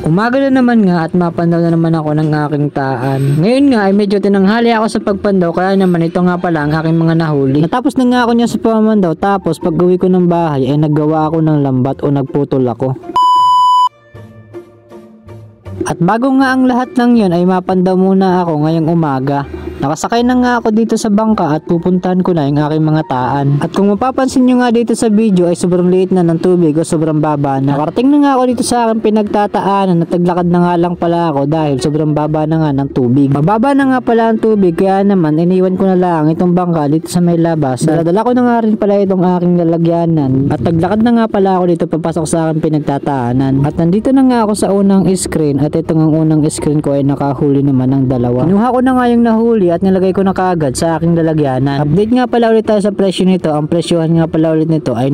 Umaga na naman nga at mapandaw na naman ako ng aking taan. Ngayon nga ay medyo tinanghali ako sa pagpandaw, kaya naman ito nga pala ang aking mga nahuli. Natapos na nga ako niya sa pamandaw, tapos pag uwi ko ng bahay ay naggawa ako ng lambat o nagputol ako. At bago nga ang lahat ng yun ay mapandaw muna ako ngayong umaga. Nakasakay na nga ako dito sa bangka at pupuntahan ko na yung aking mga taan. At kung mapapansin nyo nga dito sa video ay sobrang liit na ng tubig o sobrang baba na. Nakarating na nga ako dito sa aking pinagtataanan at naglakad na nga lang pala ako dahil sobrang baba na nga ng tubig. Mababa na nga pala ang tubig, kaya naman iniwan ko na lang itong bangka dito sa may labas. Dala ko na nga rin pala itong aking lalagyanan. At naglakad na nga pala ako dito papasok sa aking pinagtataanan. At nandito na nga ako sa unang screen at itong ang unang screen ko ay nakahuli naman ng dalawa. Kinuha ko na nga yung nahuli at nilagay ko na kaagad sa aking lalagyanan. Update nga pala ulit tayo sa presyo nito. Ang presyohan nga pala ulit nito ay